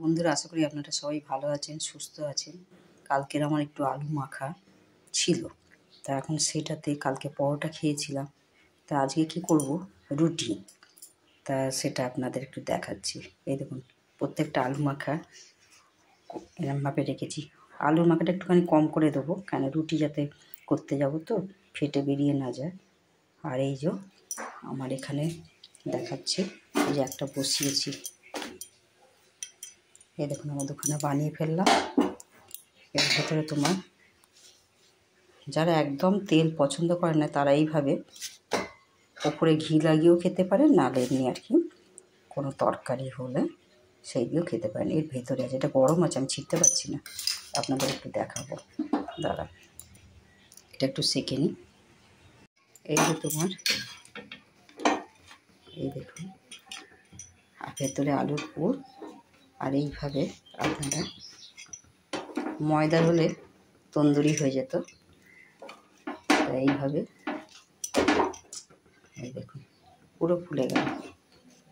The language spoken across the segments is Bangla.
বন্ধুরা, আশা করি আপনারা সবাই ভালো আছেন, সুস্থ আছেন। কালকের আমার একটু আলু মাখা ছিল, তা এখন সেটাতে কালকে পরোটা খেয়েছিলাম, তা আজকে কি করব, রুটি। তা সেটা আপনাদের একটু দেখাচ্ছি। এই দেখুন, প্রত্যেকটা আলু মাখা এরমভাবে রেখেছি। আলুর মাখাটা একটুখানি কম করে দেবো, কেন রুটি যাতে করতে যাব তো ফেটে বেরিয়ে না যায়। আর এই যে আমার এখানে দেখাচ্ছি, এই যে একটা বসিয়েছি, এই দেখুন আমার দোকানে বানিয়ে ফেললাম। এর ভেতরে তোমার যারা একদম তেল পছন্দ করে না তারা এইভাবে ওপরে ঘি লাগিয়েও খেতে পারেন, নাহলে এমনি আর কি কোনো তরকারি হলে সেই দিয়েও খেতে পারেন। এর ভেতরে আছে, এটা গরম আছে, আমি ছিটতে পারছি না, আপনাদের একটু দেখাবো দাঁড়া, এটা একটু সেঁকে নিই। এই যে তোমার এই দেখুন, আর ভেতরে আলুর পুর। আর এইভাবে আপনারা, ময়দা হলে তন্দুরি হয়ে যেত, এইভাবে এই দেখুন পুরো ফুলে গেল।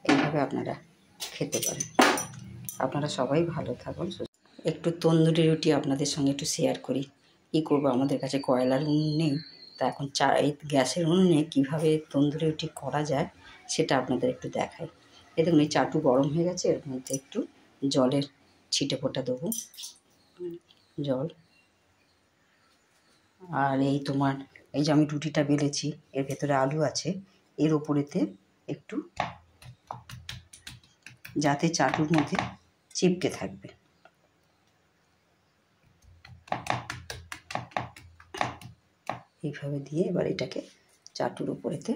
এইভাবে আপনারা খেতে পারেন। আপনারা সবাই ভালো থাকুন। একটু তন্দুরি রুটি আপনাদের সঙ্গে একটু শেয়ার করি। কী করবো, আমাদের কাছে কয়লার উনুন নেই, তা এখন এই গ্যাসের উনুনে কীভাবে তন্দুরি রুটি করা যায় সেটা আপনাদের একটু দেখাই। এই দেখুন, এই চাটু গরম হয়ে গেছে, এর মধ্যে একটু জলের ছিটে ফোঁটা দেবো, জল। আর এই তোমার এই যে আমি রুটিটা বেলেছি, এর ভেতরে আলু আছে, এর ওপরেতে একটু যাতে চাটুর মধ্যে চিপকে থাকবে, এইভাবে দিয়ে এবার এটাকে চাটুর উপরেতে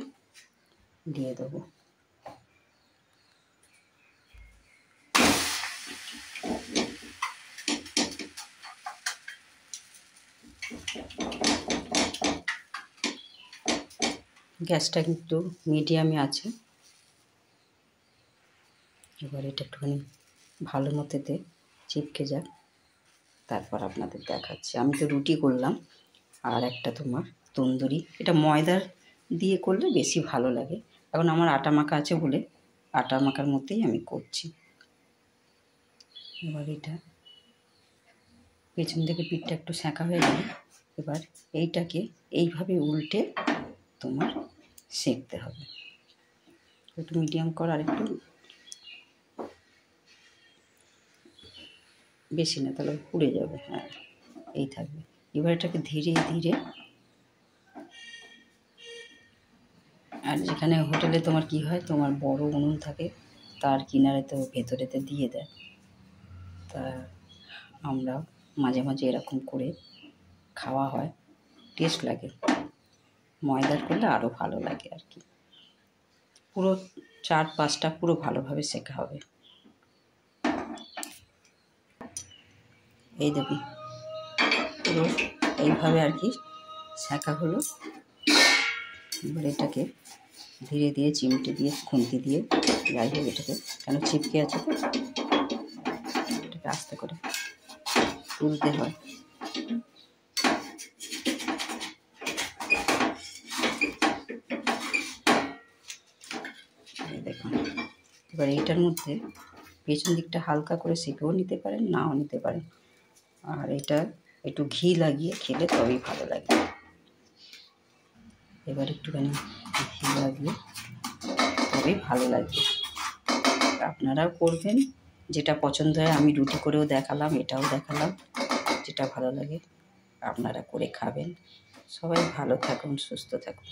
দিয়ে দেবো। গ্যাসটা কিন্তু মিডিয়ামে আছে। এবার এটা একটুখানি ভালো মতোতে চিপকে যাক, তারপর আপনাদের দেখাচ্ছি। আমি তো রুটি করলাম, আর একটা তোমার তন্দুরি, এটা ময়দার দিয়ে করলে বেশি ভালো লাগে। এখন আমার আটা মাখা আছে বলে আটা মাখার মধ্যেই আমি করছি। এবার এটা পেছন থেকে পিঠটা একটু সেঁকা হয়ে গেলে এবার এইটাকে এইভাবে উল্টে তোমার সেঁকতে হবে। একটু মিডিয়াম কর, আর একটু বেশি না, তাহলে পুড়ে যাবে। হ্যাঁ, এই থাকবে। এবার এটাকে ধীরে ধীরে, আর যেখানে হোটেলে তোমার কি হয়, তোমার বড় উনুন থাকে, তার কিনারে তো ভেতরেতে দিয়ে দেয়, তা আমরা মাঝে মাঝে এরকম করে খাওয়া হয়, টেস্ট লাগে। ময়দার করলে আরও ভালো লাগে আর কি। পুরো 4-5টা পুরো ভালোভাবে শেখা হবে। এই দেখুন পুরো এইভাবে আর কি শেখা হলো। এবার এটাকে ধীরে ধীরে চিমটে দিয়ে, খুন্তি দিয়ে, যাই হোক এটাকে, কেন চিপকে আছে তো, এটাকে আস্তে করে তুলতে হয়। দেখুন, এবার এইটার মধ্যে পেছন দিকটা হালকা করে সেঁকেও নিতে পারেন, নাও নিতে পারেন। আর এটা একটু ঘি লাগিয়ে খেলে তবেই ভালো লাগে। এবার একটুখানি ঘি লাগিয়ে তবেই ভালো লাগবে। আপনারাও করবেন, যেটা পছন্দ হয়। আমি রুটি করেও দেখালাম, এটাও দেখালাম, যেটা ভালো লাগে আপনারা করে খাবেন। সবাই ভালো থাকুন, সুস্থ থাকুন।